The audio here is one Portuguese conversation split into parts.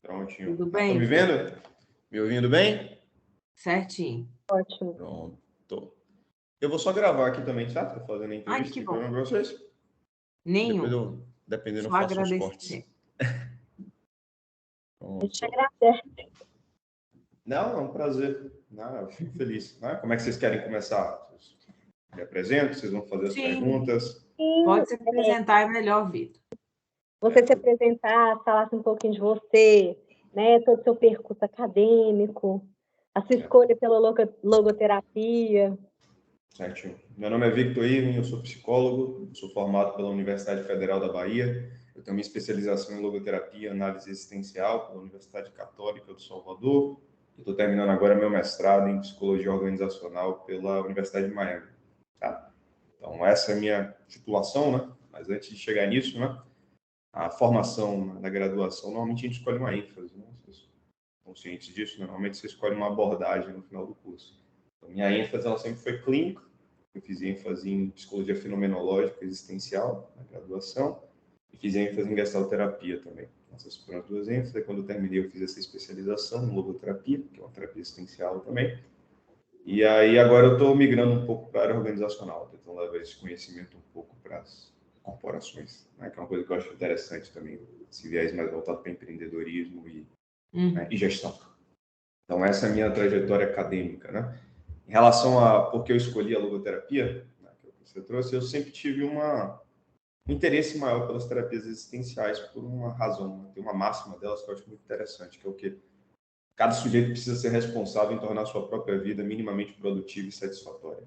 Prontinho. Tudo Estão bem, me vendo? Me ouvindo bem? certinho. Ótimo. Pronto. Eu vou só gravar aqui também, tá? Tô fazendo a Ai, entrevista que aqui bom. para vocês. Nenhum. Dependendo, eu Só faço uns cortes. agradecer. A gente Pronto. agradece. Não, é um prazer. Não, eu fico feliz. Né? Como é que vocês querem começar? Vocês me apresentam, vocês vão fazer as Sim. perguntas. Pode se apresentar, é melhor, Vitor. Você se apresentar, falasse um pouquinho de você, né? Todo o seu percurso acadêmico, a sua escolha pela logoterapia. Certinho. Meu nome é Victor Irving, eu sou psicólogo, sou formado pela Universidade Federal da Bahia. Eu tenho minha especialização em logoterapia e análise existencial pela Universidade Católica do Salvador. Estou terminando agora meu mestrado em psicologia organizacional pela Universidade de Miami. Tá? Então, essa é a minha titulação, né? Mas antes de chegar nisso, né? A formação da graduação, normalmente a gente escolhe uma ênfase, né? Vocês estão cientes disso? Né? Normalmente você escolhe uma abordagem no final do curso. Então, minha ênfase ela sempre foi clínica. Eu fiz ênfase em psicologia fenomenológica existencial na graduação e fiz ênfase em gestalterapia também. Essas foram as duas ênfases. Quando eu terminei, eu fiz essa especialização em logoterapia, que é uma terapia existencial também. E aí agora eu estou migrando um pouco para a área organizacional, tentando levar esse conhecimento um pouco para as corporações, né? Que é uma coisa que eu acho interessante também, esse viés mais voltado para empreendedorismo e gestão. Então essa é a minha trajetória acadêmica, né? Em relação a por que eu escolhi a logoterapia, né, que você trouxe, eu sempre tive um interesse maior pelas terapias existenciais por uma razão. Né? Tem uma máxima delas que eu acho muito interessante, que é o que cada sujeito precisa ser responsável em tornar a sua própria vida minimamente produtiva e satisfatória.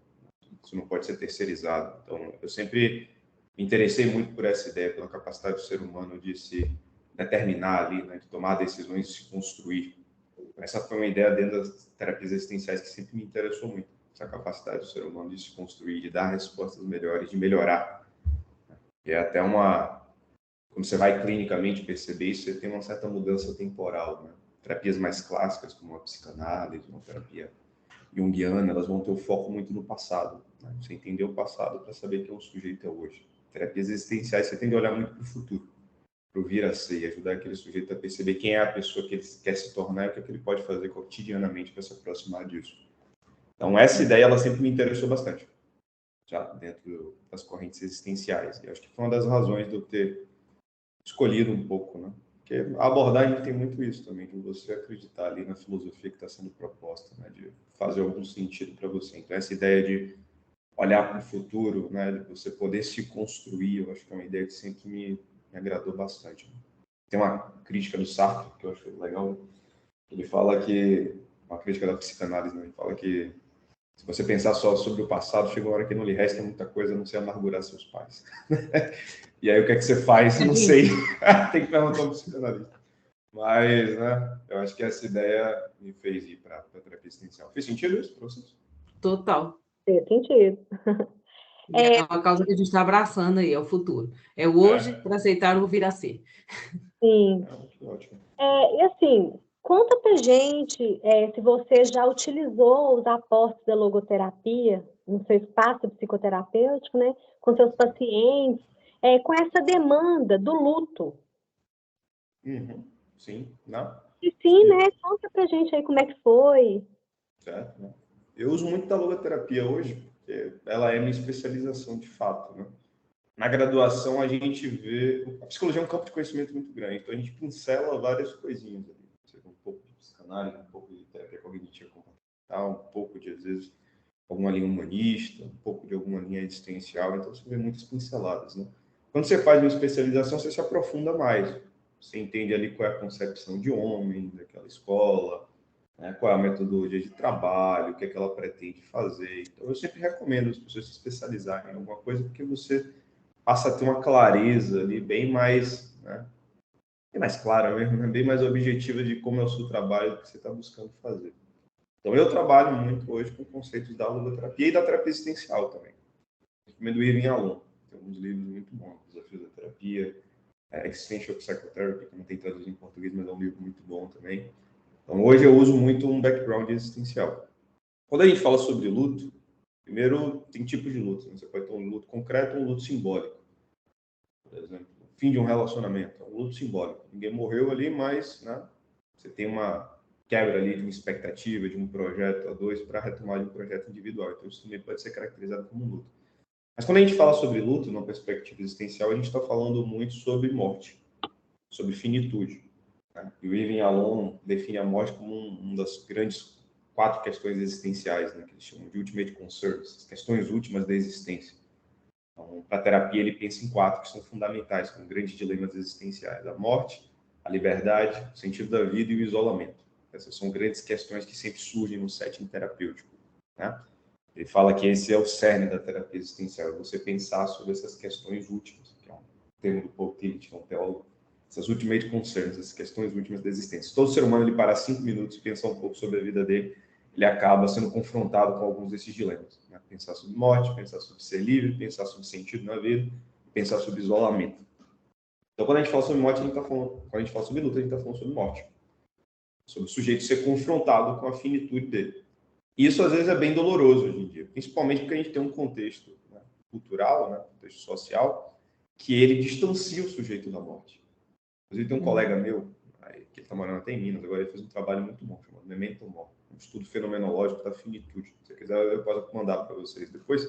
Isso não pode ser terceirizado. Então, eu sempre me interessei muito por essa ideia, pela capacidade do ser humano de se determinar ali, né, de tomar decisões, de se construir. Essa foi uma ideia dentro das terapias existenciais que sempre me interessou muito. Essa capacidade do ser humano de se construir, de dar respostas melhores, de melhorar. E é até quando você vai clinicamente perceber isso, você tem uma certa mudança temporal, né? Terapias mais clássicas, como a psicanálise, uma terapia junguiana, elas vão ter o foco muito no passado. Né? Você entender o passado para saber quem o sujeito é hoje. Terapias existenciais, você tem que olhar muito para o futuro, para o vir a ser, e ajudar aquele sujeito a perceber quem é a pessoa que ele quer se tornar e o que, é que ele pode fazer cotidianamente para se aproximar disso. Então, essa ideia, ela sempre me interessou bastante, já dentro das correntes existenciais. E acho que foi uma das razões de eu ter escolhido um pouco, né? Porque a abordagem tem muito isso também, de você acreditar ali na filosofia que está sendo proposta, né? De fazer algum sentido para você. Então, essa ideia de olhar para o futuro, né? De você poder se construir, eu acho que é uma ideia que sempre me agradou bastante. Tem uma crítica do Sartre, que eu acho legal. Ele fala que, uma crítica da psicanálise, né? Ele fala que se você pensar só sobre o passado, chega uma hora que não lhe resta muita coisa a não ser amargurar seus pais. E aí, o que é que você faz? Não sei. Tem que perguntar ao psicanalista. Mas, né, eu acho que essa ideia me fez ir para a terapia existencial. Fez sentido isso para vocês? Total. Fez sentido. É uma causa que a gente está abraçando aí, é o futuro. É o hoje para aceitar o vir a ser. Sim. Que ótimo. E assim, conta pra gente se você já utilizou os aportes da logoterapia no seu espaço psicoterapêutico, né, com seus pacientes, com essa demanda do luto. Sim, não? E sim, né? Conta pra gente aí como é que foi. Certo, né? Eu uso muito da logoterapia hoje, porque ela é minha especialização de fato, né? Na graduação, a gente vê... A psicologia é um campo de conhecimento muito grande, então a gente pincela várias coisinhas ali. Você vê um pouco de psicanálise, um pouco de terapia cognitiva comportamental, um pouco de, às vezes, alguma linha humanista, um pouco de alguma linha existencial, então você vê muitas pinceladas, né? Quando você faz uma especialização, você se aprofunda mais. Você entende ali qual é a concepção de homem daquela escola, né? Qual é a metodologia de trabalho, o que é que ela pretende fazer. Então, eu sempre recomendo as pessoas se especializarem em alguma coisa, porque você passa a ter uma clareza ali bem mais, né? Bem mais clara mesmo, né? Bem mais objetiva de como é o seu trabalho, do que você está buscando fazer. Então, eu trabalho muito hoje com conceitos da logoterapia e da terapia existencial também. Recomendo ir em aluno. Tem alguns livros muito bons, Desafios da Terapia, Existential Psychotherapy, que não tem traduzido em português, mas é um livro muito bom também. Então, hoje eu uso muito um background existencial. Quando a gente fala sobre luto, primeiro, tem tipos de luto. Né? Você pode ter um luto concreto ou um luto simbólico. Por exemplo, o fim de um relacionamento, é um luto simbólico. Ninguém morreu ali, mas, né, Você tem uma quebra ali de uma expectativa, de um projeto a dois, para retomar de um projeto individual. Então, isso também pode ser caracterizado como luto. Mas quando a gente fala sobre luto, numa perspectiva existencial, a gente está falando muito sobre morte, sobre finitude. Né? E o Irving Yalom define a morte como uma das grandes 4 questões existenciais, né? Que eles chamam de ultimate concerns, as questões últimas da existência. Então, para a terapia, ele pensa em 4 que são fundamentais, como grandes dilemas existenciais: a morte, a liberdade, o sentido da vida e o isolamento. Essas são grandes questões que sempre surgem no setting terapêutico. Né? Ele fala que esse é o cerne da terapia existencial, você pensar sobre essas questões últimas, que é um termo do Paul Tillich, que é um teólogo, essas ultimate concerns, essas questões últimas da existência. Se todo ser humano ele parar 5 minutos e pensar um pouco sobre a vida dele, ele acaba sendo confrontado com alguns desses dilemas. Né? Pensar sobre morte, pensar sobre ser livre, pensar sobre sentido na vida, pensar sobre isolamento. Então, quando a gente fala sobre morte, a gente está falando, quando a gente fala sobre luta, a gente está falando sobre morte. Sobre o sujeito ser confrontado com a finitude dele. E isso, às vezes, é bem doloroso hoje em dia, principalmente porque a gente tem um contexto, né, cultural, né, contexto social, que ele distancia o sujeito da morte. Inclusive, tem um colega meu, que ele está morando até em Minas, agora ele fez um trabalho muito bom, chamado Memento Mori, um estudo fenomenológico da finitude. Se você quiser, eu posso mandar para vocês depois.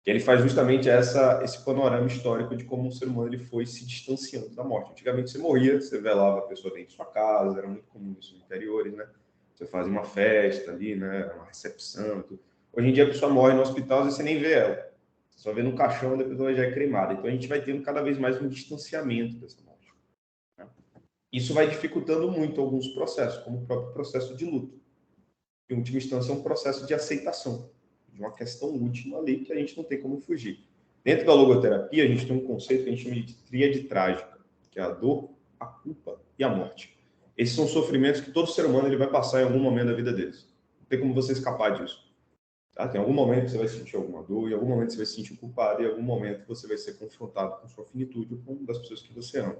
Que ele faz justamente esse panorama histórico de como o ser humano ele foi se distanciando da morte. Antigamente você morria, você velava a pessoa dentro de sua casa, era muito comum isso nos interiores, né? Você fazia uma festa ali, né? Uma recepção. Tudo. Hoje em dia a pessoa morre no hospital e você nem vê ela. Você só vê no caixão, depois ela já é cremada. Então a gente vai tendo cada vez mais um distanciamento dessa morte. Né? Isso vai dificultando muito alguns processos, como o próprio processo de luto. Em última instância, é um processo de aceitação, de uma questão última ali que a gente não tem como fugir. Dentro da logoterapia, a gente tem um conceito que a gente chama de tríade trágica, que é a dor, a culpa e a morte. Esses são sofrimentos que todo ser humano ele vai passar em algum momento da vida deles. Não tem como você escapar disso. Tá? Tem algum momento que você vai sentir alguma dor, em algum momento você vai se sentir culpado, e em algum momento você vai ser confrontado com sua finitude ou com das pessoas que você ama.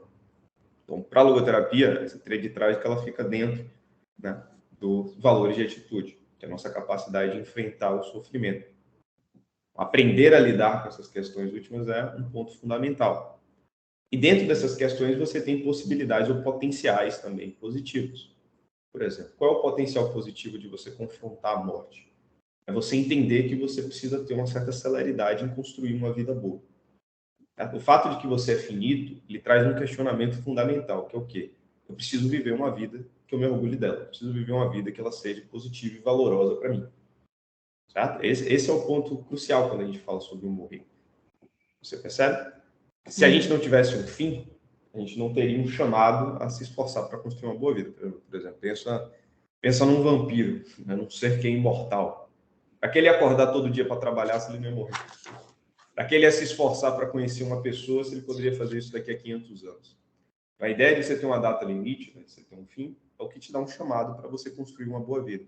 Então, para a logoterapia, essa tríade trágica ela fica dentro, né, dos valores de atitude, que é a nossa capacidade de enfrentar o sofrimento. Aprender a lidar com essas questões últimas é um ponto fundamental. E dentro dessas questões você tem possibilidades ou potenciais também positivos. Por exemplo, qual é o potencial positivo de você confrontar a morte? É você entender que você precisa ter uma certa celeridade em construir uma vida boa. O fato de que você é finito, ele traz um questionamento fundamental, que é o quê? Eu preciso viver uma vida que eu me orgulhe dela. Eu preciso viver uma vida que ela seja positiva e valorosa para mim. Certo? Esse é o ponto crucial quando a gente fala sobre o morrer. Você percebe? Se a gente não tivesse um fim, a gente não teria um chamado a se esforçar para construir uma boa vida. Por exemplo, pensa num vampiro, né? Num ser que é imortal. Para que ele acordar todo dia para trabalhar se ele não ia morrer? Para que ele ia se esforçar para conhecer uma pessoa se ele poderia fazer isso daqui a 500 anos? A ideia de você ter uma data limite, né, de você ter um fim, é o que te dá um chamado para você construir uma boa vida.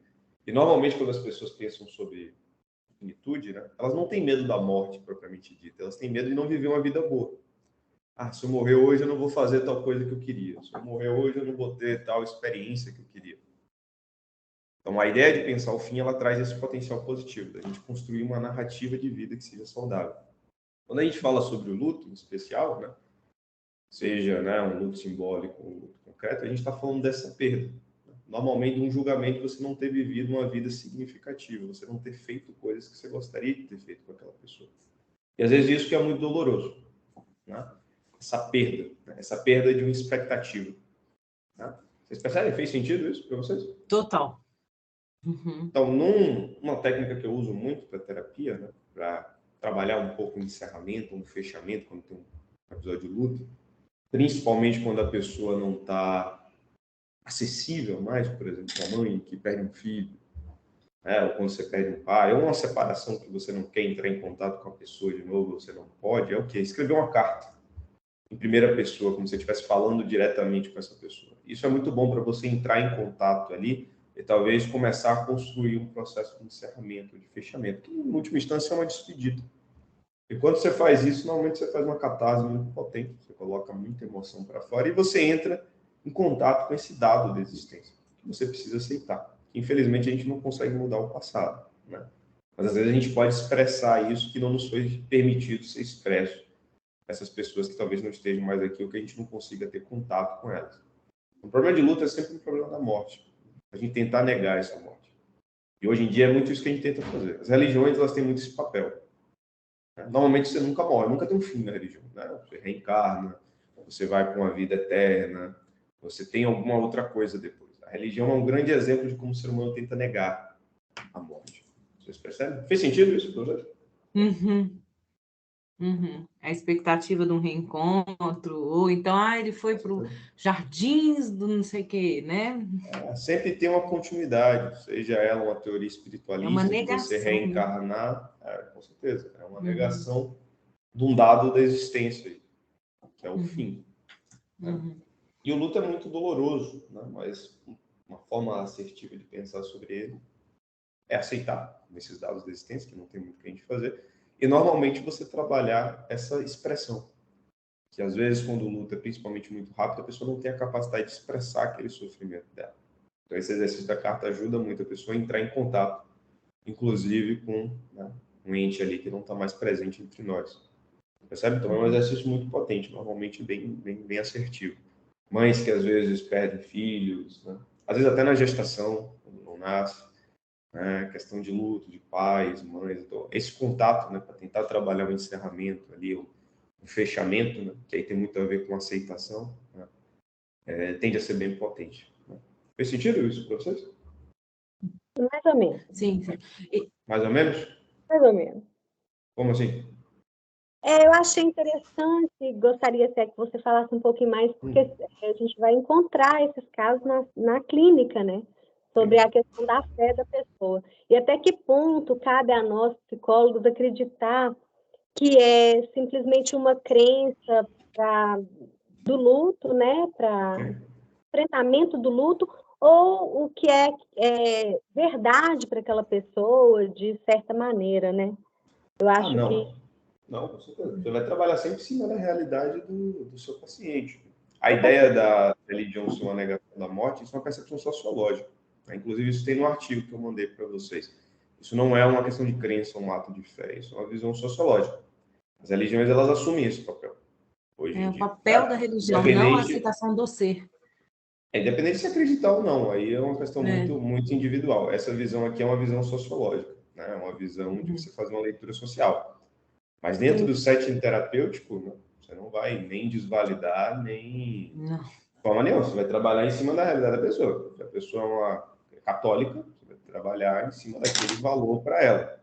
E normalmente quando as pessoas pensam sobre finitude, né, elas não têm medo da morte propriamente dita, elas têm medo de não viver uma vida boa. Ah, se eu morrer hoje eu não vou fazer tal coisa que eu queria. Se eu morrer hoje eu não vou ter tal experiência que eu queria. Então a ideia de pensar o fim, ela traz esse potencial positivo, da gente construir uma narrativa de vida que seja saudável. Quando a gente fala sobre o luto, em especial, né, seja, né, um luto simbólico, um luto concreto, a gente está falando dessa perda. Normalmente, um julgamento você não ter vivido uma vida significativa, você não ter feito coisas que você gostaria de ter feito com aquela pessoa. E às vezes isso que é muito doloroso, né? Essa perda de uma expectativa. Né? Vocês percebem? Fez sentido isso para vocês? Total. Uhum. Então, uma técnica que eu uso muito para terapia, né, para trabalhar um pouco o encerramento, um fechamento, quando tem um episódio de luto, principalmente quando a pessoa não está acessível mais, por exemplo, uma mãe que perde um filho, né, ou quando você perde um pai, ou uma separação que você não quer entrar em contato com a pessoa de novo, você não pode, é o quê? Escrever uma carta em primeira pessoa, como se você estivesse falando diretamente com essa pessoa. Isso é muito bom para você entrar em contato ali e talvez começar a construir um processo de encerramento, de fechamento, que, em última instância, é uma despedida. E quando você faz isso, normalmente você faz uma catarse muito potente, você coloca muita emoção para fora e você entra em contato com esse dado da existência, que você precisa aceitar. Infelizmente, a gente não consegue mudar o passado, né? Mas, às vezes, a gente pode expressar isso que não nos foi permitido ser expresso. Essas pessoas que talvez não estejam mais aqui ou que a gente não consiga ter contato com elas. O problema de luto é sempre um problema da morte. A gente tentar negar essa morte. E hoje em dia é muito isso que a gente tenta fazer. As religiões, elas têm muito esse papel. Normalmente você nunca morre, nunca tem um fim na religião. Né? Você reencarna, você vai para uma vida eterna, você tem alguma outra coisa depois. A religião é um grande exemplo de como o ser humano tenta negar a morte. Vocês percebem? Fez sentido isso para vocês? Uhum. A expectativa de um reencontro, ou então, ele foi para os jardins do não sei o quê, né? Sempre tem uma continuidade, seja ela uma teoria espiritualista de você reencarnar, com certeza, é uma negação de um dado da existência, que é o fim. Né? E o luto é muito doloroso, né? Mas uma forma assertiva de pensar sobre ele é aceitar esses dados da existência, que não tem muito o que a gente fazer, e normalmente você trabalhar essa expressão, que às vezes quando o luto é principalmente muito rápido, a pessoa não tem a capacidade de expressar aquele sofrimento dela. Então esse exercício da carta ajuda muito a pessoa a entrar em contato, inclusive com, né, um ente ali que não está mais presente entre nós. Percebe? Então é um exercício muito potente, normalmente bem assertivo. Mães que às vezes perdem filhos, né? Às vezes até na gestação, quando não nasce, né? Questão de luto, de pais, mães. Então, esse contato, né, para tentar trabalhar o encerramento ali, o fechamento, né, que aí tem muito a ver com aceitação, né, tende a ser bem potente. Né? Fez sentido isso para vocês? Mais ou menos. Sim. Mais ou menos? Mais ou menos. Como assim? Eu achei interessante, gostaria até que você falasse um pouquinho mais, porque a gente vai encontrar esses casos na clínica, né? Sobre a questão da fé da pessoa. E até que ponto cabe a nós, psicólogos, acreditar que é simplesmente uma crença do luto, né? Para enfrentamento do luto, ou o que é verdade para aquela pessoa, de certa maneira, né? Eu acho que... Não, com certeza. Você vai trabalhar sempre em cima da realidade do seu paciente. A ideia da religião ser uma negação da morte, isso é uma percepção sociológica. Né? Inclusive, isso tem no artigo que eu mandei para vocês. Isso não é uma questão de crença, um ato de fé, isso é uma visão sociológica. As religiões, elas assumem esse papel, hoje em o dia. papel da religião, não a aceitação do ser. Independente de se acreditar ou não, aí é uma questão muito individual. Essa visão aqui é uma visão sociológica, né? É uma visão de você fazer uma leitura social. Mas dentro do setting terapêutico, né, você não vai nem desvalidar, nem... Não. De forma nenhuma. Você vai trabalhar em cima da realidade da pessoa. Se a pessoa é uma católica, você vai trabalhar em cima daquele valor para ela.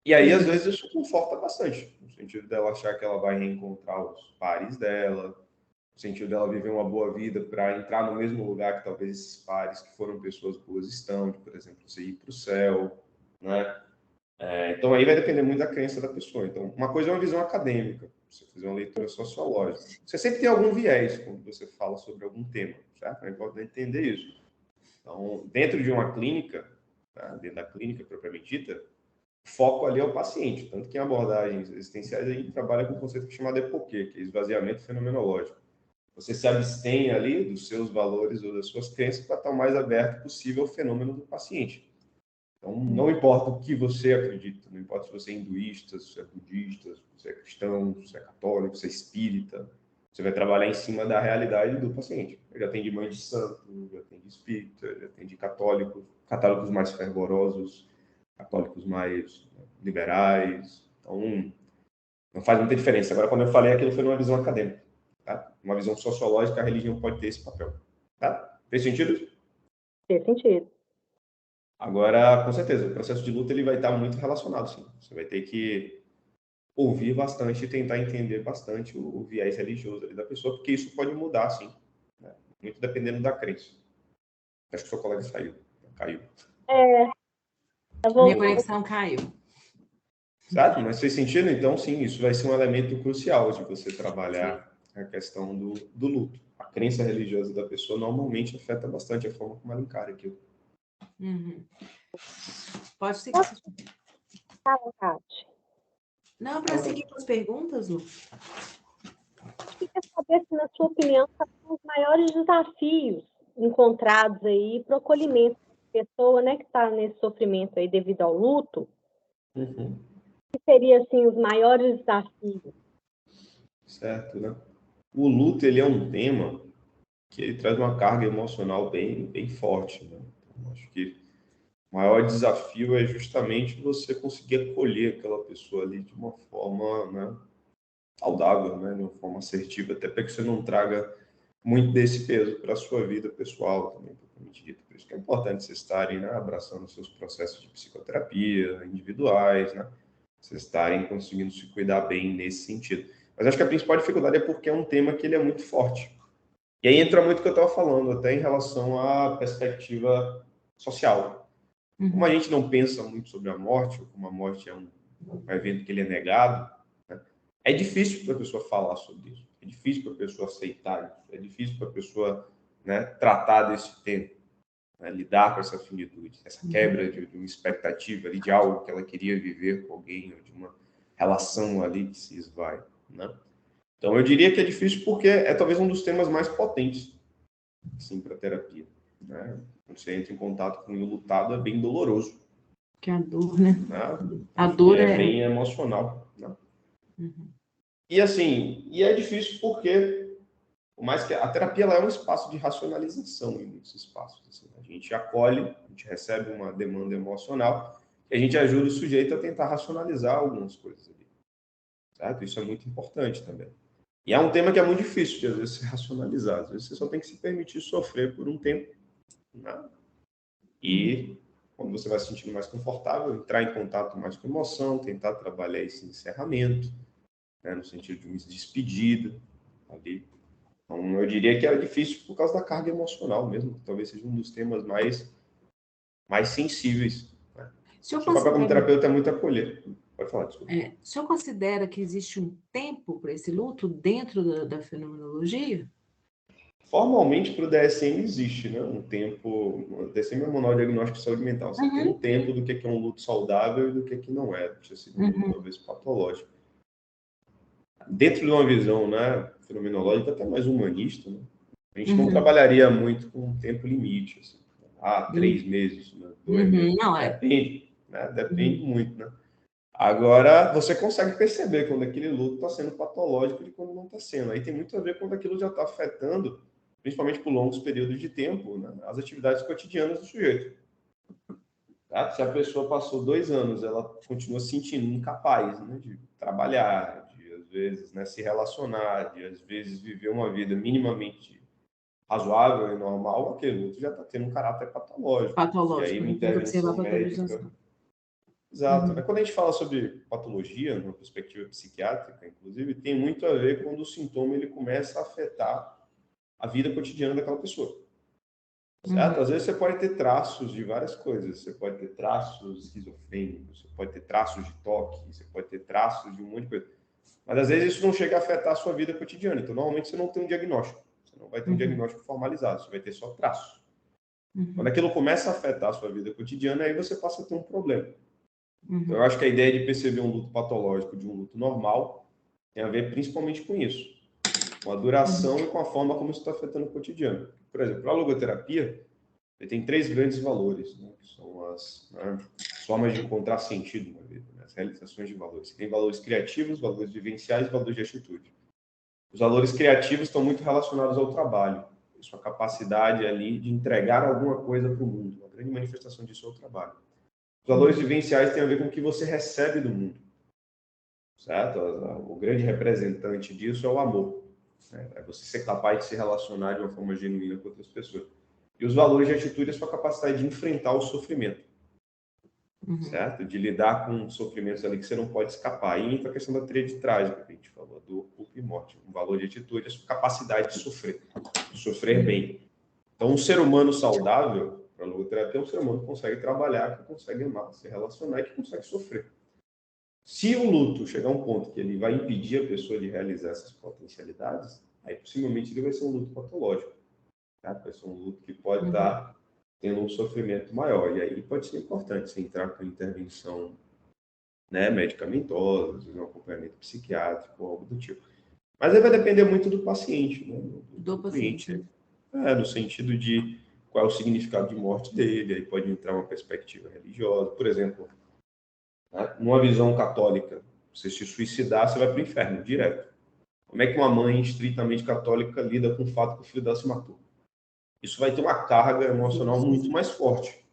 E aí, às vezes, isso conforta bastante. No sentido dela achar que ela vai reencontrar os pares dela, no sentido dela viver uma boa vida para entrar no mesmo lugar que talvez esses pares que foram pessoas boas estão, de, por exemplo, você ir para o céu, né? Então, aí vai depender muito da crença da pessoa. Então, uma coisa é uma visão acadêmica, você fazer uma leitura sociológica. Você sempre tem algum viés quando você fala sobre algum tema, certo? É importante entender isso. Então, dentro de uma clínica, tá? Dentro da clínica propriamente dita, o foco ali é o paciente. Tanto que em abordagens existenciais a gente trabalha com um conceito chamado EPOQ, que é esvaziamento fenomenológico. Você se abstém ali dos seus valores ou das suas crenças para estar o mais aberto possível ao fenômeno do paciente. Então, não importa o que você acredita, não importa se você é hinduísta, se você é budista, se você é cristão, se você é católico, se você é espírita, você vai trabalhar em cima da realidade do paciente. Eu já atendi mãe de santo, já atendi espírita, já atendi católicos, católicos mais fervorosos, católicos mais liberais. Então, não faz muita diferença. Agora, quando eu falei, aquilo foi numa visão acadêmica. Tá? Uma visão sociológica, a religião pode ter esse papel. Tá? Fez sentido? Fez sentido. Agora, com certeza, o processo de luta ele vai estar muito relacionado, sim. Você vai ter que ouvir bastante e tentar entender bastante o viés religioso ali da pessoa, porque isso pode mudar, sim. Né? Muito dependendo da crença. Acho que o seu colega caiu. Minha conexão caiu. Certo? Mas fez sentido? Então, sim, isso vai ser um elemento crucial de você trabalhar a questão do luto. A crença religiosa da pessoa normalmente afeta bastante a forma como ela encara aquilo. Pode seguir. Fala, Tati. Não, para seguir com as perguntas, Lu. Queria saber se, na sua opinião, quais são os maiores desafios encontrados aí para o acolhimento da pessoa, né, que está nesse sofrimento aí devido ao luto. Que seriam, assim, os maiores desafios? Certo, né? O luto, ele é um tema que ele traz uma carga emocional bem forte, né? Então, acho que o maior desafio é justamente você conseguir acolher aquela pessoa ali de uma forma, né, saudável, né, de uma forma assertiva, até para que você não traga muito desse peso para a sua vida pessoal também, propriamente dito. Por isso que é importante vocês estarem, né, abraçando seus processos de psicoterapia individuais, né, vocês estarem conseguindo se cuidar bem nesse sentido. Mas acho que a principal dificuldade é porque é um tema que ele é muito forte. E aí entra muito o que eu estava falando, até em relação à perspectiva social. Como a gente não pensa muito sobre a morte, ou como a morte é um evento que ele é negado, né, é difícil para a pessoa falar sobre isso, é difícil para a pessoa aceitar isso, é difícil para a pessoa, né, tratar desse tempo, né, lidar com essa finitude, essa quebra de uma expectativa ali, de algo que ela queria viver com alguém, ou de uma relação ali que se esvai, né? Então, eu diria que é difícil porque é talvez um dos temas mais potentes, assim, para a terapia, né? Quando você entra em contato com o enlutado, é bem doloroso. Que é a dor, né? Né? A dor é bem emocional, né? Uhum. E assim, e é difícil porque, por mais que a terapia ela é um espaço de racionalização em muitos espaços. Assim, a gente acolhe, a gente recebe uma demanda emocional e a gente ajuda o sujeito a tentar racionalizar algumas coisas ali, certo? Isso é muito importante também. E é um tema que é muito difícil de, às vezes, se racionalizar. Às vezes você só tem que se permitir sofrer por um tempo, né? E quando você vai se sentindo mais confortável, entrar em contato mais com a emoção, tentar trabalhar esse encerramento, né, no sentido de uma despedida ali. Então, eu diria que era difícil por causa da carga emocional mesmo, que talvez seja um dos temas mais sensíveis. Né? O senhor Seu papel como considera, terapeuta é muito acolher. Pode falar, desculpa. o senhor considera que existe um tempo para esse luto dentro da fenomenologia? Formalmente, para o DSM existe, né? Um tempo. O DSM é o Manual de Diagnóstico de Saúde Mental. Você tem um tempo do que é um luto saudável e do que não é. Precisa ser um luto talvez patológico. Dentro de uma visão, né, fenomenológica, até mais humanista, né? A gente não trabalharia muito com um tempo limite. Assim. 3 meses, né? 2 meses. Não, Depende, né? Depende muito, né? Agora, você consegue perceber quando aquele luto está sendo patológico e quando não está sendo. Aí tem muito a ver quando aquilo já está afetando, principalmente por longos períodos de tempo, né, as atividades cotidianas do sujeito. Tá? Se a pessoa passou 2 anos, ela continua se sentindo incapaz, né, de trabalhar, de, às vezes, né, se relacionar, de, às vezes, viver uma vida minimamente razoável e normal, aquele luto já está tendo um caráter patológico. E aí, Patológico, uma né? Tem que observar a intervenção médica... patologização. Exato. Quando a gente fala sobre patologia, numa perspectiva psiquiátrica, inclusive, tem muito a ver quando o sintoma ele começa a afetar a vida cotidiana daquela pessoa. Certo? Às vezes você pode ter traços de várias coisas. Você pode ter traços esquizofrênicos, você pode ter traços de toque, você pode ter traços de um monte de coisa. Mas às vezes isso não chega a afetar a sua vida cotidiana. Então, normalmente você não tem um diagnóstico. Você não vai ter um diagnóstico formalizado, você vai ter só traços. Quando aquilo começa a afetar a sua vida cotidiana, aí você passa a ter um problema. Então, eu acho que a ideia de perceber um luto patológico de um luto normal tem a ver principalmente com isso, com a duração e com a forma como isso está afetando o cotidiano. Por exemplo, a logoterapia ele tem 3 grandes valores, né, que são as formas de encontrar sentido na vida, né, as realizações de valores. Tem valores criativos, valores vivenciais e valores de atitude. Os valores criativos estão muito relacionados ao trabalho, sua capacidade ali de entregar alguma coisa para o mundo. Uma grande manifestação disso é o trabalho. Os valores vivenciais têm a ver com o que você recebe do mundo, certo? O grande representante disso é o amor, né? É você ser capaz de se relacionar de uma forma genuína com outras pessoas. E os valores de atitude é a sua capacidade de enfrentar o sofrimento, certo? De lidar com sofrimentos ali que você não pode escapar. E entra a questão da tríade trágica que a gente falou, dor, culpa e morte. Um valor de atitude é a sua capacidade de sofrer bem. Então, um ser humano saudável, para a logoterapia, é um ser humano que consegue trabalhar, que consegue amar, se relacionar e que consegue sofrer. Se o luto chegar a um ponto que ele vai impedir a pessoa de realizar essas potencialidades, aí possivelmente ele vai ser um luto patológico. Tá? Vai ser um luto que pode estar tendo um sofrimento maior. E aí pode ser importante você entrar com intervenção, né, medicamentosa, um acompanhamento psiquiátrico, algo do tipo. Mas aí vai depender muito do paciente, né, do cliente. No sentido de qual é o significado de morte dele, aí pode entrar uma perspectiva religiosa. Por exemplo, né, numa visão católica, você se suicidar, você vai para o inferno, direto. Como é que uma mãe estritamente católica lida com o fato que o filho dela se matou? isso vai ter uma carga emocional muito mais forte.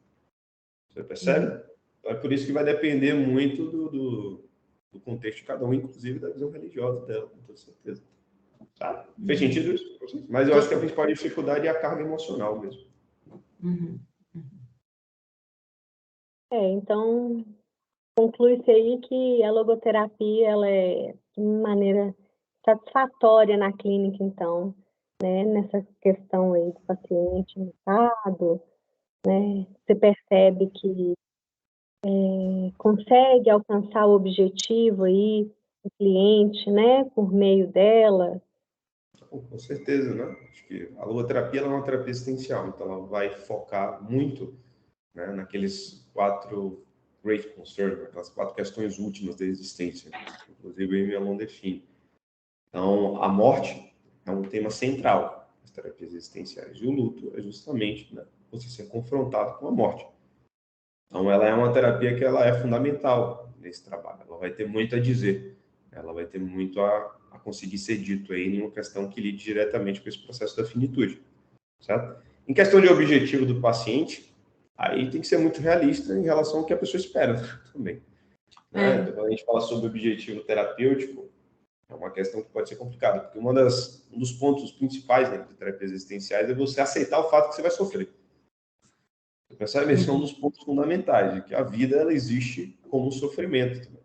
Você percebe? Então, é por isso que vai depender muito do contexto de cada um, inclusive da visão religiosa dela, com toda certeza. Tá? Fez sentido isso? Mas eu acho que a principal dificuldade é a carga emocional mesmo. Então, conclui-se aí que a logoterapia ela é de maneira satisfatória na clínica, então, né? Nessa questão aí do paciente irritado, né? Você percebe que consegue alcançar o objetivo aí do cliente, né? Por meio dela. Com certeza, né? Acho que a logoterapia ela é uma terapia existencial, então ela vai focar muito, né, naqueles 4 great concerns, aquelas 4 questões últimas da existência, inclusive o Emil Alon define. Então, a morte é um tema central das terapias existenciais, e o luto é justamente, né, você ser confrontado com a morte. Então, ela é uma terapia que ela é fundamental nesse trabalho, ela vai ter muito a dizer, ela vai ter muito a conseguir ser dito aí em uma questão que lide diretamente com esse processo da finitude, certo? Em questão de objetivo do paciente, aí tem que ser muito realista em relação ao que a pessoa espera também. Né? Então, quando a gente fala sobre objetivo terapêutico, é uma questão que pode ser complicada, porque um dos pontos principais, né, de terapias existenciais é você aceitar o fato que você vai sofrer. Você percebe? Esse é um dos pontos fundamentais, de que a vida ela existe como sofrimento.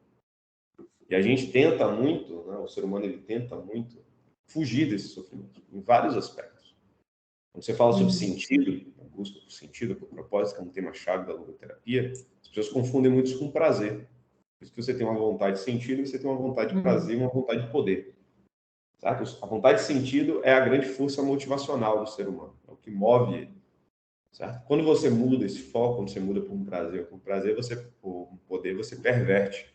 E a gente tenta muito, né, o ser humano ele tenta muito fugir desse sofrimento, em vários aspectos. Quando você fala sobre sentido, a busca por sentido, por propósito, que é um tema-chave da logoterapia, as pessoas confundem muito isso com prazer. Por isso que você tem uma vontade de sentido, você tem uma vontade de prazer e uma vontade de poder. Certo? A vontade de sentido é a grande força motivacional do ser humano, é o que move ele. Certo? Quando você muda esse foco, quando você muda para um prazer, por um poder, você perverte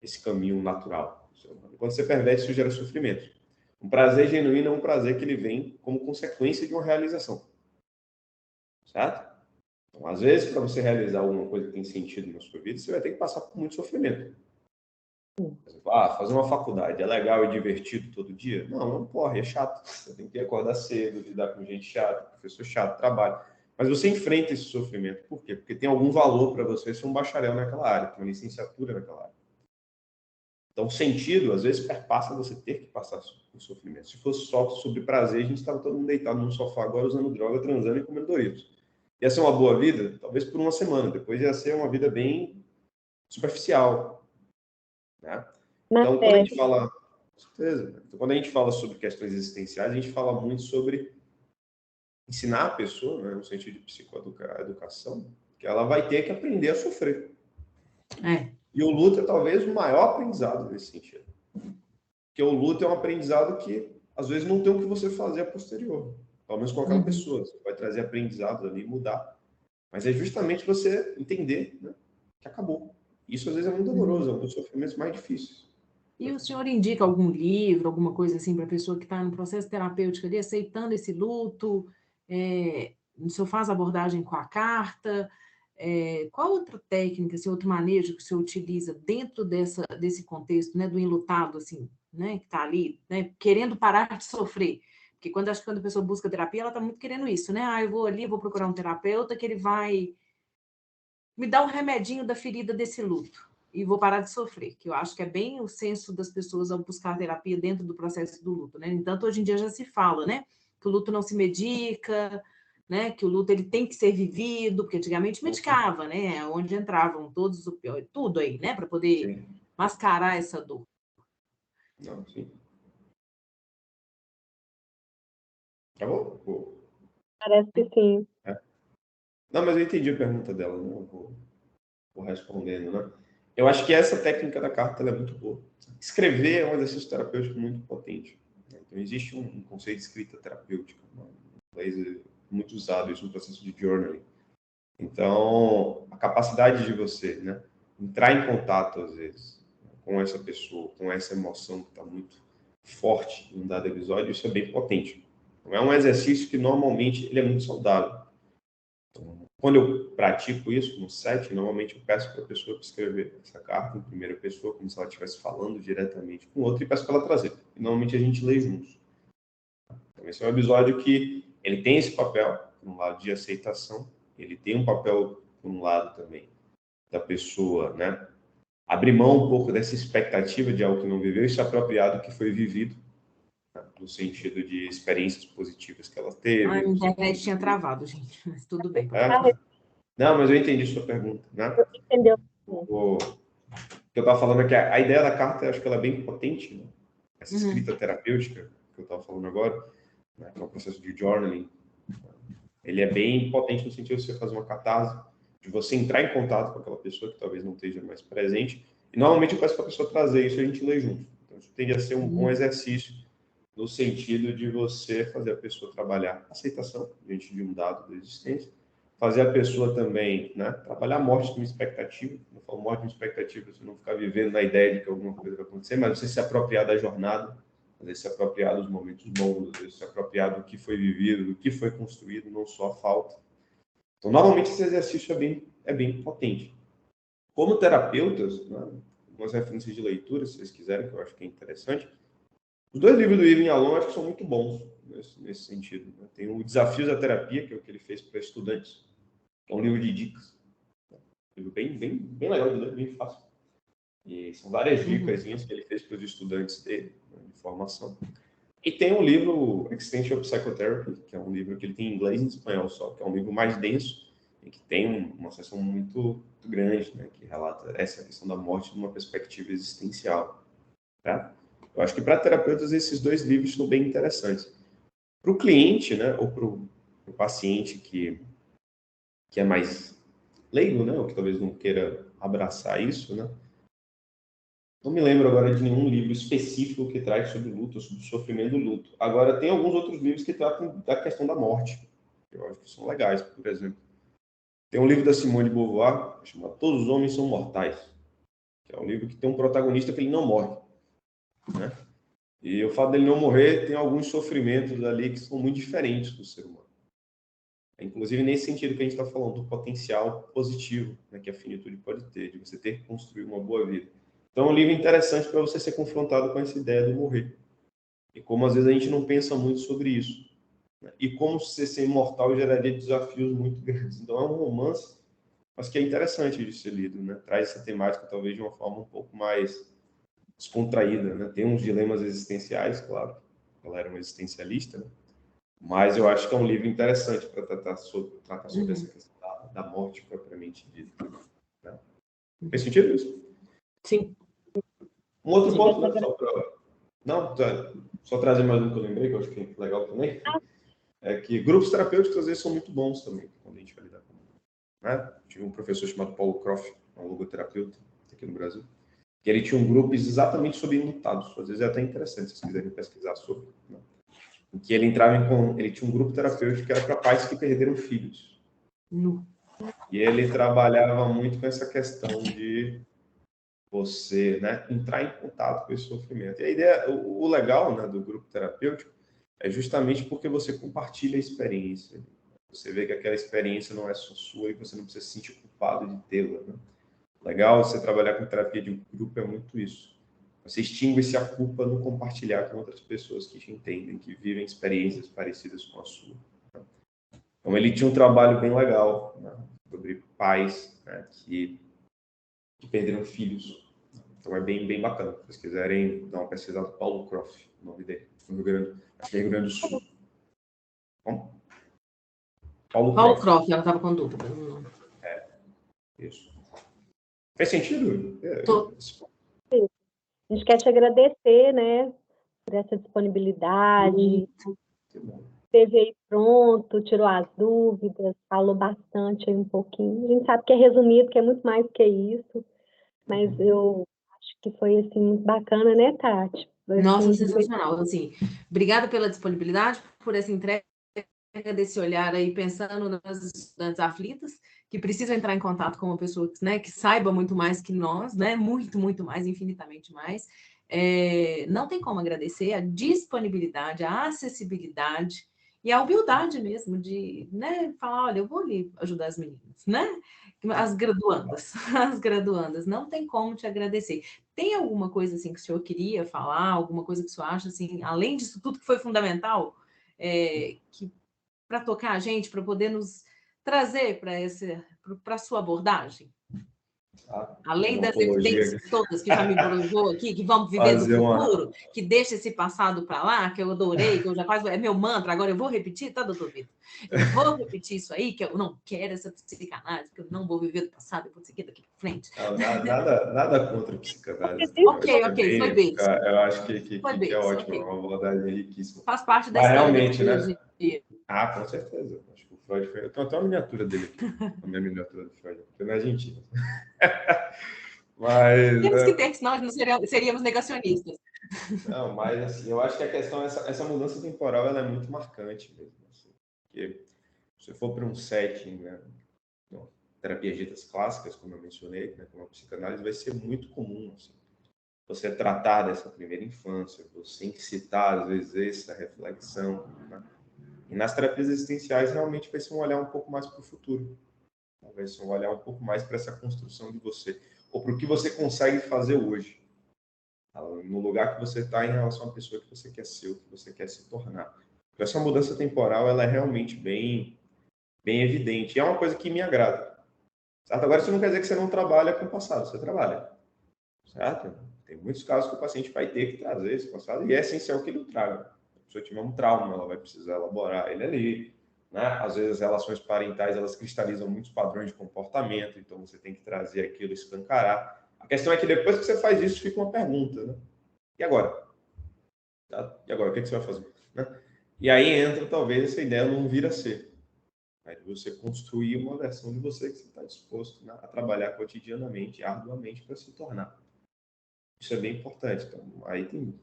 esse caminho natural do ser humano. Quando você perverte, isso gera sofrimento. Um prazer genuíno é um prazer que ele vem como consequência de uma realização. Certo? Então, às vezes, para você realizar alguma coisa que tem sentido na sua vida, você vai ter que passar por muito sofrimento. Por exemplo, fazer uma faculdade é legal e divertido todo dia? Não, não porra, é chato. Você tem que acordar cedo, lidar com gente chata, professor chato, trabalho. Mas você enfrenta esse sofrimento. Por quê? Porque tem algum valor para você ser um bacharel naquela área, ter uma licenciatura naquela área. Então, o sentido, às vezes, perpassa você ter que passar por sofrimento. Se fosse só sobre prazer, a gente estava todo mundo deitado no sofá agora, usando droga, transando e comendo Doritos. Ia ser uma boa vida? Talvez por uma semana. Depois ia ser uma vida bem superficial. Né? Então, quando a gente fala... Certeza. Então, quando a gente fala sobre questões existenciais, a gente fala muito sobre ensinar a pessoa, né, no sentido de psicoeducação, que ela vai ter que aprender a sofrer. E o luto é talvez o maior aprendizado nesse sentido. Porque o luto é um aprendizado que, às vezes, não tem o que você fazer a posterior. Pelo menos com aquela pessoa. Você vai trazer aprendizados ali e mudar. Mas é justamente você entender, né, que acabou. Isso, às vezes, é muito doloroso. É um dos sofrimentos mais difíceis. E o senhor indica algum livro, alguma coisa assim, para a pessoa que está no processo terapêutico ali, aceitando esse luto? O senhor faz abordagem com a carta? Qual outra técnica, outro manejo que o senhor utiliza dentro desse contexto, né, do enlutado, assim, né, que está ali, né, querendo parar de sofrer? Porque quando a pessoa busca terapia, ela está muito querendo isso, né? Eu vou ali, vou procurar um terapeuta que ele vai me dar um remedinho da ferida desse luto e vou parar de sofrer, que eu acho que é bem o senso das pessoas ao buscar terapia dentro do processo do luto, né? No entanto, hoje em dia já se fala, né, que o luto não se medica, né, que o luto ele tem que ser vivido, porque antigamente medicava, né, onde entravam todos os opioides, tudo aí, né, para poder mascarar essa dor. Não, sim. Acabou? Parece que sim. Não, mas eu entendi a pergunta dela, né? Eu vou respondendo, né? Eu acho que essa técnica da carta ela é muito boa. Escrever é um exercício terapêutico muito potente. Né? Então, existe um conceito de escrita terapêutica, muito usado isso no processo de journaling. Então, a capacidade de você, né, entrar em contato, às vezes, com essa pessoa, com essa emoção que está muito forte em um dado episódio, isso é bem potente. Então, é um exercício que, normalmente, ele é muito saudável. Então, quando eu pratico isso no set, normalmente eu peço para a pessoa escrever essa carta em primeira pessoa, como se ela estivesse falando diretamente com o outro, e peço para ela trazer. E, normalmente a gente lê juntos. Então, esse é um episódio que ele tem esse papel, por um lado de aceitação, ele tem um papel, por um lado também, da pessoa, né, abrir mão um pouco dessa expectativa de algo que não viveu e se apropriar do que foi vivido, né, no sentido de experiências positivas que ela teve. A internet tinha travado, gente, mas tudo bem. Não, mas eu entendi sua pergunta, né? Entendeu? O que eu estava falando é que a ideia da carta, eu acho que ela é bem potente, né? Essa escrita terapêutica que eu estava falando agora, né, que é o processo de journaling, ele é bem potente no sentido de você fazer uma catarse, de você entrar em contato com aquela pessoa que talvez não esteja mais presente, e normalmente eu peço para a pessoa trazer isso e a gente lê junto. Então, isso tende a ser um bom exercício no sentido de você fazer a pessoa trabalhar a aceitação diante de um dado da existência, fazer a pessoa também, né, trabalhar a morte de uma expectativa. Não falo morte de uma expectativa, você não ficar vivendo na ideia de que alguma coisa vai acontecer, mas você se apropriar da jornada, às vezes se apropriar dos momentos bons, às vezes se apropriar do que foi vivido, do que foi construído, não só a falta. Então, normalmente esse exercício é bem potente. Como terapeutas, né, algumas referências de leitura, se vocês quiserem, que eu acho que é interessante. Os 2 livros do Irving Yalom acho que são muito bons nesse sentido, né? Tem o Desafios da Terapia, que é o que ele fez para estudantes. É um livro de dicas. Um livro bem legal de ler, bem fácil. E são várias dicas que ele fez para os estudantes dele, né, de formação. E tem um livro, Existential Psychotherapy, que é um livro que ele tem em inglês e em espanhol só, que é um livro mais denso e que tem uma seção muito grande, né, que relata essa questão da morte de uma perspectiva existencial. Tá? Eu acho que para terapeutas esses 2 livros são bem interessantes. Para o cliente, né, ou para o paciente que é mais leigo, né, ou que talvez não queira abraçar isso, né, não me lembro agora de nenhum livro específico que traz sobre luto, sobre o sofrimento do luto. Agora, tem alguns outros livros que tratam da questão da morte, que eu acho que são legais, por exemplo. Tem um livro da Simone de Beauvoir, chamado Todos os Homens São Mortais, que é um livro que tem um protagonista que ele não morre, né? E o fato dele não morrer tem alguns sofrimentos ali que são muito diferentes do ser humano. Inclusive nesse sentido que a gente está falando, do potencial positivo, né, que a finitude pode ter, de você ter que construir uma boa vida. Então, é um livro interessante para você ser confrontado com essa ideia do morrer. E como, às vezes, a gente não pensa muito sobre isso. Né? E como ser imortal geraria desafios muito grandes. Então, é um romance, mas que é interessante de ser lido. Né? Traz essa temática, talvez, de uma forma um pouco mais descontraída. Né? Tem uns dilemas existenciais, claro. Ela era uma existencialista, né? Mas eu acho que é um livro interessante para tratar sobre essa questão da morte propriamente dita. Né? Fez sentido isso? Sim. Um outro ponto, né, só trazer mais um que eu lembrei, que eu acho que é legal também, é que grupos terapêuticos às vezes são muito bons também, quando a gente vai lidar com. Né? Tive um professor chamado Paulo Croft, um logoterapeuta aqui no Brasil, que ele tinha um grupo exatamente sobre enlutados. Às vezes é até interessante, se vocês quiserem pesquisar sobre. Né? Em que ele ele tinha um grupo terapêutico que era para pais que perderam filhos. E ele trabalhava muito com essa questão de você, né, entrar em contato com esse sofrimento. E a ideia, o legal, né, do grupo terapêutico é justamente porque você compartilha a experiência. Você vê que aquela experiência não é só sua e você não precisa se sentir culpado de tê-la. Né? Legal você trabalhar com terapia de grupo é muito isso. Você extingue-se a culpa no compartilhar com outras pessoas que te entendem, que vivem experiências parecidas com a sua. Então, ele tinha um trabalho bem legal, né, sobre pais, né, que perderam filhos. Então, é bem bacana. Se vocês quiserem dar uma pesquisada, Paulo Croft, o nome dele, no acho que é Rio Grande do Sul. Bom? Paulo Croft, ela estava com dúvida. Isso. Faz sentido? A gente quer te agradecer, né, por essa disponibilidade. Esteve aí pronto, tirou as dúvidas, falou bastante aí um pouquinho. A gente sabe que é resumido, que é muito mais que isso, mas eu acho que foi, assim, muito bacana, né, Tati? Nossa, sensacional. Assim, obrigada pela disponibilidade, por essa entrega desse olhar aí, pensando nas estudantes aflitas, que precisam entrar em contato com uma pessoa, né, que saiba muito mais que nós, né, muito mais, infinitamente mais. Não tem como agradecer a disponibilidade, a acessibilidade e a humildade mesmo de, né, falar, olha, eu vou ali ajudar as meninas, né? As graduandas, não tem como te agradecer. Tem alguma coisa assim que o senhor queria falar, alguma coisa que o senhor acha assim, além disso tudo que foi fundamental, que para tocar a gente, para poder nos trazer para a sua abordagem? Além Uma das apologia, evidências todas que já me brojou aqui, que vamos viver no fazer futuro, que deixa esse passado para lá, que eu adorei, que eu já quase... É meu mantra, agora eu vou repetir, tá, doutor Vitor? Eu vou repetir isso aí, que eu não quero essa psicanálise, que eu não vou viver do passado, eu vou seguir daqui para frente. Não, nada contra a psicanálise. Ok, foi beijo. Eu acho Foi que é beijo, ótimo, é ok. uma abordagem riquíssima. Faz parte da Mas história da realmente, né? psicologia. Com certeza. Acho que o Freud foi... Eu tenho até uma miniatura dele aqui. A minha miniatura do Freud. Foi na Argentina. Mas... Temos que ter, senão nós seríamos negacionistas. Não, mas assim, eu acho que a questão, essa mudança temporal, ela é muito marcante mesmo. Assim, porque se você for para um setting, né? Terapias ditas clássicas, como eu mencionei, né, como a psicanálise, vai ser muito comum assim, você tratar dessa primeira infância, você incitar, às vezes, essa reflexão. Né? E nas terapias existenciais, realmente vai ser um olhar um pouco mais para o futuro. Vai ser um olhar um pouco mais para essa construção de você, ou para o que você consegue fazer hoje, no lugar que você está em relação à pessoa que você quer ser, o que você quer se tornar. Então, essa mudança temporal, ela é realmente bem evidente. E é uma coisa que me agrada. Certo? Agora, isso não quer dizer que você não trabalha com o passado, você trabalha. Certo? Tem muitos casos que o paciente vai ter que trazer esse passado e é essencial que ele o traga. Se a pessoa tiver um trauma, ela vai precisar elaborar ele ali. Né? Às vezes, as relações parentais, elas cristalizam muitos padrões de comportamento, então você tem que trazer aquilo, escancarar. A questão é que depois que você faz isso, fica uma pergunta, né? E agora? Tá? E agora, o que você vai fazer? Né? E aí entra, talvez, essa ideia de um vir a ser. Aí você construir uma versão de você que você está disposto, né, a trabalhar cotidianamente, arduamente, para se tornar. Isso é bem importante. Então, aí tem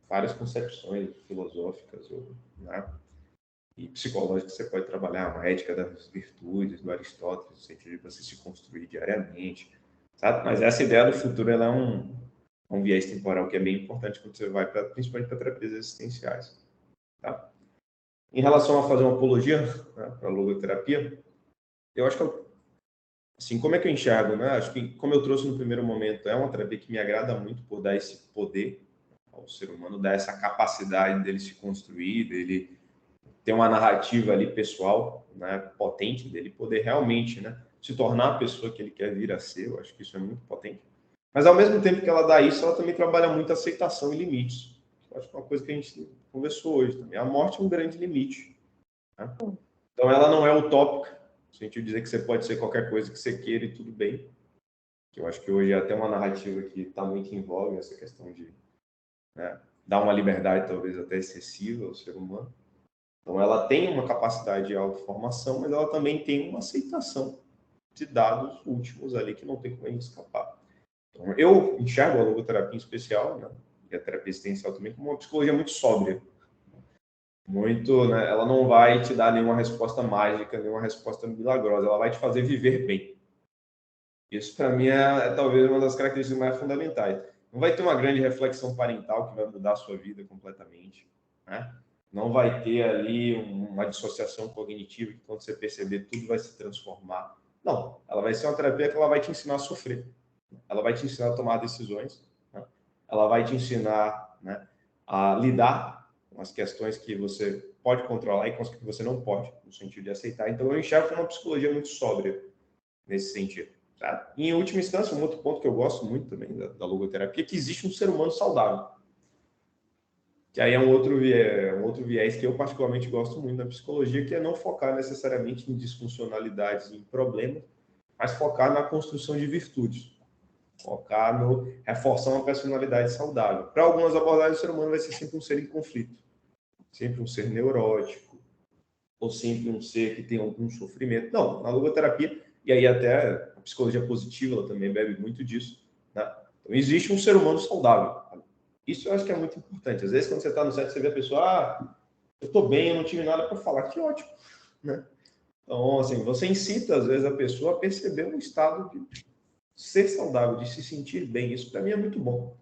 várias concepções filosóficas, né, e psicológicas que você pode trabalhar, uma ética das virtudes, do Aristóteles, no sentido de você se construir diariamente, sabe? Mas essa ideia do futuro, ela é um viés temporal que é bem importante quando você vai, principalmente para terapias existenciais. Tá? Em relação a fazer uma apologia, né, para a logoterapia, eu acho que, assim, como é que eu enxergo, né? Acho que, como eu trouxe no primeiro momento, é uma terapia que me agrada muito por dar esse poder ao ser humano, dar essa capacidade dele se construir, dele ter uma narrativa ali pessoal, né, potente, dele poder realmente, né, se tornar a pessoa que ele quer vir a ser. Eu acho que isso é muito potente. Mas, ao mesmo tempo que ela dá isso, ela também trabalha muito aceitação e limites. Eu acho que é uma coisa que a gente conversou hoje também. A morte é um grande limite. Né? Então, ela não é utópica, no sentido de dizer que você pode ser qualquer coisa que você queira e tudo bem. Que eu acho que hoje é até uma narrativa que está muito em voga, essa questão de, né, dar uma liberdade talvez até excessiva ao ser humano. Então, ela tem uma capacidade de autoformação, mas ela também tem uma aceitação de dados últimos ali que não tem como escapar. Então, eu enxergo a logoterapia em especial, né, e a terapia existencial também, como uma psicologia muito sóbria. Muito, né, ela não vai te dar nenhuma resposta mágica, nenhuma resposta milagrosa, ela vai te fazer viver bem. Isso, para mim, é talvez uma das características mais fundamentais. Não vai ter uma grande reflexão parental que vai mudar a sua vida completamente, né? Não vai ter ali uma dissociação cognitiva que, quando você perceber, tudo vai se transformar. Não, ela vai ser uma terapia que ela vai te ensinar a sofrer. Ela vai te ensinar a tomar decisões. Né? Ela vai te ensinar, né, a lidar com as questões que você pode controlar e com as que você não pode, no sentido de aceitar. Então, eu enxergo uma psicologia muito sóbria nesse sentido. Tá? E, em última instância, um outro ponto que eu gosto muito também da logoterapia é que existe um ser humano saudável. Que aí é um outro viés que eu particularmente gosto muito da psicologia, que é não focar necessariamente em disfuncionalidades, em problemas, mas focar na construção de virtudes. Focar no reforçar uma personalidade saudável. Para algumas abordagens, o ser humano vai ser sempre um ser em conflito. Sempre um ser neurótico, ou sempre um ser que tem algum sofrimento. Não, na logoterapia, e aí até a psicologia positiva, ela também bebe muito disso. Né? Então, existe um ser humano saudável. Isso eu acho que é muito importante. Às vezes, quando você está no set, você vê a pessoa, eu estou bem, eu não tive nada para falar. Que ótimo. Né? Então, assim, você incita, às vezes, a pessoa a perceber um estado de ser saudável, de se sentir bem. Isso, para mim, é muito bom.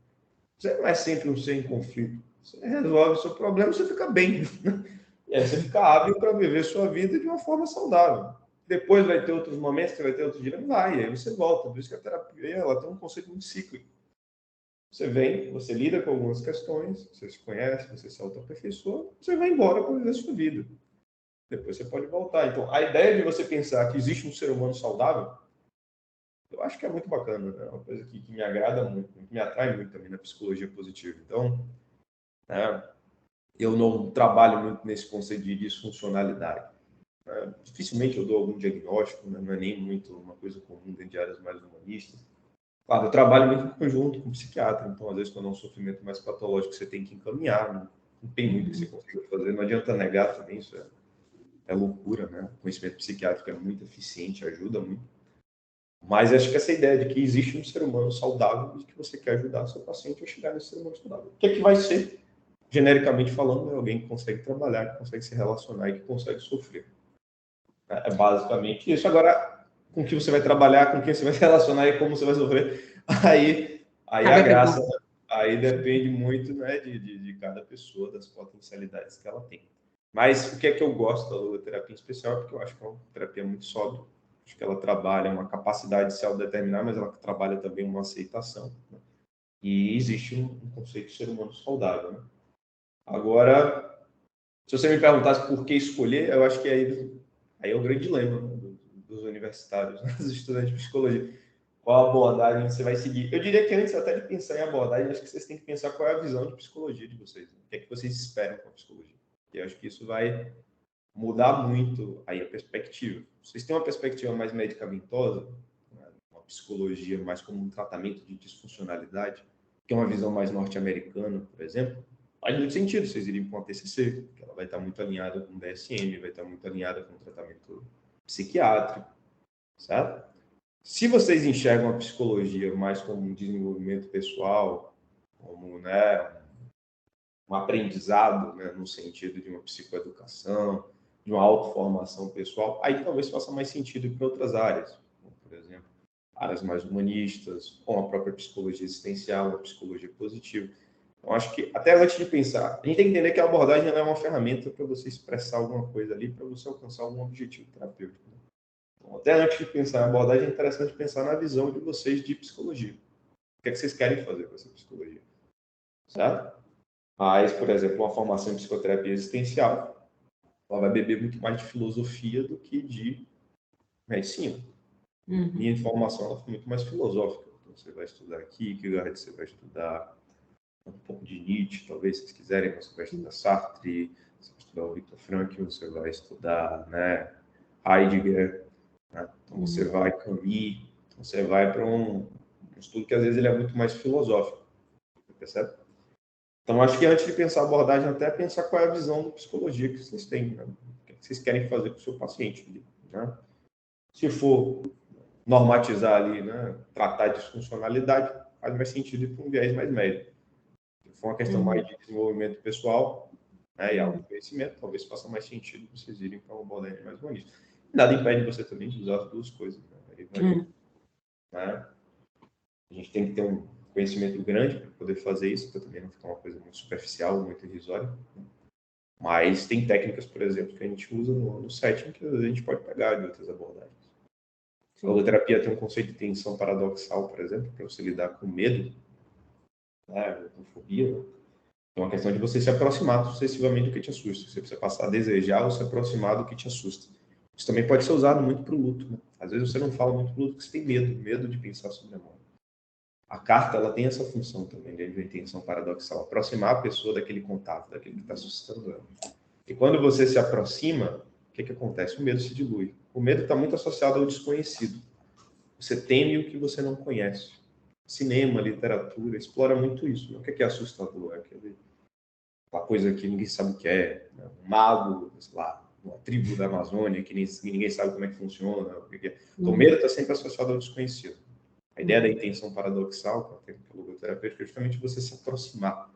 Você não é sempre um ser em conflito. Você resolve o seu problema, você fica bem. E aí você fica hábil para viver sua vida de uma forma saudável. Depois vai ter outros momentos, que vai ter outros dias, vai, e aí você volta. Por isso que a terapia, ela tem um conceito muito cíclico. Você vem, você lida com algumas questões, você se conhece, você se autoaperfeiçoa, você vai embora para viver a sua vida. depois você pode voltar. Então, a ideia de você pensar que existe um ser humano saudável, eu acho que é muito bacana, né? É uma coisa que me agrada muito, que me atrai muito também na psicologia positiva. Então, né, eu não trabalho muito nesse conceito de disfuncionalidade. Né? Dificilmente eu dou algum diagnóstico, né? Não é nem muito uma coisa comum dentro de áreas mais humanistas. Claro, eu trabalho muito em conjunto com o psiquiatra, então, às vezes, quando é um sofrimento mais patológico, você tem que encaminhar, não tem muito que você consiga fazer, não adianta negar também, isso é loucura, né? O conhecimento psiquiátrico é muito eficiente, ajuda muito. Mas acho que essa ideia de que existe um ser humano saudável e que você quer ajudar seu paciente a chegar nesse ser humano saudável. O que é que vai ser, genericamente falando, é alguém que consegue trabalhar, que consegue se relacionar e que consegue sofrer. É basicamente isso. Agora, com que você vai trabalhar, com quem você vai se relacionar e como você vai sofrer, aí a graça, aí depende muito, né, de cada pessoa, das potencialidades que ela tem. Mas o que é que eu gosto da logoterapia em especial? Porque eu acho que é uma terapia muito sóbria. Acho que ela trabalha uma capacidade de se autodeterminar, mas ela trabalha também uma aceitação. Né? E existe um conceito de ser humano saudável. Né? Agora, se você me perguntasse por que escolher, eu acho que aí é o grande dilema, né, dos universitários, né, dos estudantes de psicologia. Qual abordagem você vai seguir? Eu diria que antes até de pensar em abordagem, acho que vocês têm que pensar qual é a visão de psicologia de vocês. Né? O que é que vocês esperam com a psicologia? E eu acho que isso vai mudar muito aí a perspectiva. Vocês têm uma perspectiva mais medicamentosa, né? Uma psicologia mais como um tratamento de disfuncionalidade, que é uma visão mais norte-americana, por exemplo, faz muito sentido vocês irem para uma TCC, que ela vai estar muito alinhada com o DSM, vai estar muito alinhada com o tratamento psiquiátrico, certo? Se vocês enxergam a psicologia mais como um desenvolvimento pessoal, como, né, um aprendizado, né, no sentido de uma psicoeducação, de uma autoformação pessoal, aí talvez faça mais sentido para outras áreas, como, por exemplo, áreas mais humanistas, ou a própria psicologia existencial, a psicologia positiva. Então, acho que, até antes de pensar, a gente tem que entender que a abordagem é uma ferramenta para você expressar alguma coisa ali, para você alcançar algum objetivo terapêutico. Então, até antes de pensar em abordagem, é interessante pensar na visão de vocês de psicologia. O que é que vocês querem fazer com essa psicologia? Certo? Mas, por exemplo, uma formação em psicoterapia existencial, ela vai beber muito mais de filosofia do que de medicina. Minha formação ela foi muito mais filosófica. Então, você vai estudar Kierkegaard, você vai estudar um pouco de Nietzsche, talvez, se vocês quiserem, você vai estudar Sartre, você vai estudar o Viktor Frankl, você vai estudar, né, Heidegger, né? Então, você vai Camus, então, você vai para um estudo que, às vezes, ele é muito mais filosófico, percebe? Então, acho que antes de pensar a abordagem, até pensar qual é a visão da psicologia que vocês têm, né? O que vocês querem fazer com o seu paciente. Né? Se for normatizar ali, né? Tratar de disfuncionalidade, faz mais sentido ir para um viés mais médio. Se for uma questão mais de desenvolvimento pessoal, né? E autoconhecimento, talvez faça mais sentido vocês irem para uma abordagem mais humanista. Nada impede você também de usar as duas coisas. Né? Né? A gente tem que ter um conhecimento grande para poder fazer isso, para também não ficar uma coisa muito superficial, muito irrisória. Mas tem técnicas, por exemplo, que a gente usa no setting que a gente pode pegar de outras abordagens. Sim. A logoterapia tem um conceito de tensão paradoxal, por exemplo, para você lidar com medo, né, com fobia. Né? É uma questão de você se aproximar sucessivamente do que te assusta. Você precisa passar a desejar ou se aproximar do que te assusta. Isso também pode ser usado muito para o luto. Né? Às vezes você não fala muito para o luto porque você tem medo de pensar sobre a morte. A carta ela tem essa função também, de intenção paradoxal, aproximar a pessoa daquele contato, daquele que está assustando ela. E quando você se aproxima, o que acontece? O medo se dilui. O medo está muito associado ao desconhecido. Você teme o que você não conhece. Cinema, literatura, explora muito isso. Né? O que é assustador? É aquela coisa que ninguém sabe o que é. Né? Um mago, sei lá, uma tribo da Amazônia que ninguém sabe como é que funciona. O que é. Então, o medo está sempre associado ao desconhecido. A ideia da intenção paradoxal, com a técnica logoterapêutica, é justamente você se aproximar.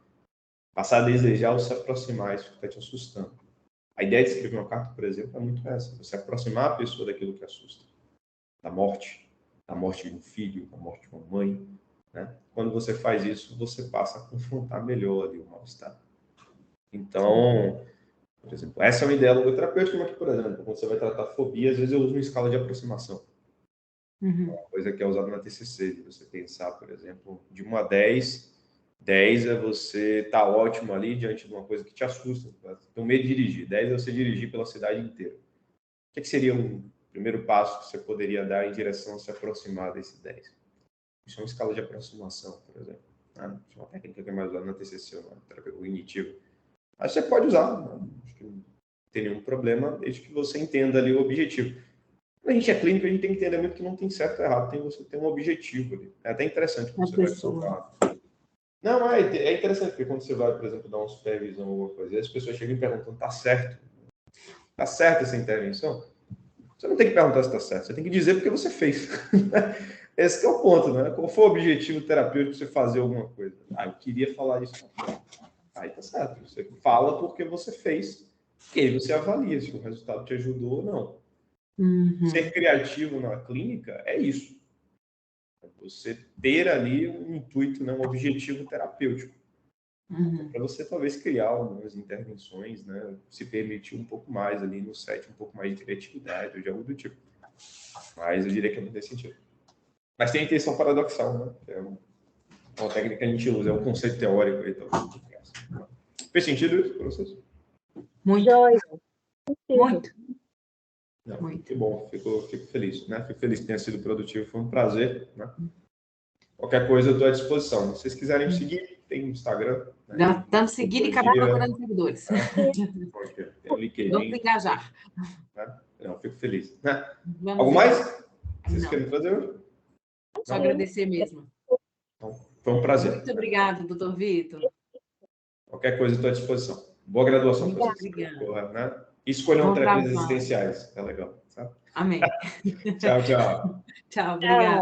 Passar a desejar ou se aproximar, isso que está te assustando. A ideia de escrever uma carta, por exemplo, é muito essa. Você aproximar a pessoa daquilo que assusta. Da morte de um filho, da morte de uma mãe. Né? Quando você faz isso, você passa a confrontar melhor ali o mal-estar. Então, por exemplo, essa é uma ideia logoterapêutica, mas que, por exemplo, quando você vai tratar fobia, às vezes eu uso uma escala de aproximação. Uma coisa que é usada na TCC, de você pensar, por exemplo, de 1 a 10, 10 é você estar ótimo ali diante de uma coisa que te assusta. Tem medo de dirigir. 10 é você dirigir pela cidade inteira. O que seria um primeiro passo que você poderia dar em direção a se aproximar desse 10? Isso é uma escala de aproximação, por exemplo. Isso é uma técnica que é mais usada na TCC, na terapia cognitiva. Aí você pode usar, acho que não tem nenhum problema, desde que você entenda ali o objetivo. Quando a gente é clínico, a gente tem que entender muito que não tem certo ou errado, você tem um objetivo ali. É até interessante quando você vai colocar. Não, é interessante, porque quando você vai, por exemplo, dar uma supervisão ou alguma coisa, as pessoas chegam e perguntam, tá certo? Tá certa essa intervenção? Você não tem que perguntar se tá certo, você tem que dizer porque você fez. Esse que é o ponto, né? Qual foi o objetivo terapêutico de você fazer alguma coisa? Eu queria falar isso. Aí tá certo, você fala porque você fez, e aí você avalia se o resultado te ajudou ou não. Uhum. Ser criativo na clínica é isso. Você ter ali um intuito, né, um objetivo terapêutico. Uhum. Para você talvez criar algumas intervenções, né, se permitir um pouco mais ali no set, um pouco mais de criatividade ou de algo do tipo. Mas eu diria que não tem sentido. Mas tem a intenção paradoxal, né? Que é uma técnica que a gente usa, é um conceito teórico aí. Então. Fez sentido isso para vocês? Muito. Joia. Muito. Não, Muito. Que bom, fico feliz, né? Fico feliz que tenha sido produtivo, foi um prazer, né? Qualquer coisa eu estou à disposição. Se vocês quiserem me seguir, tem o Instagram. Né? Já estamos seguindo e acabar procurando seguidores. Tem o LinkedIn. Vamos engajar. Né? Não, fico feliz. Né? Vamos Algo ver. mais? Vocês Não. querem fazer hoje? Só agradecer mesmo. Então, foi um prazer. Muito obrigada, doutor Vitor. Qualquer coisa estou à disposição. Boa graduação para vocês. Obrigada. Né? E escolham terapias existenciais. É legal. Sabe? Amém. Tchau, tchau. Tchau, obrigada.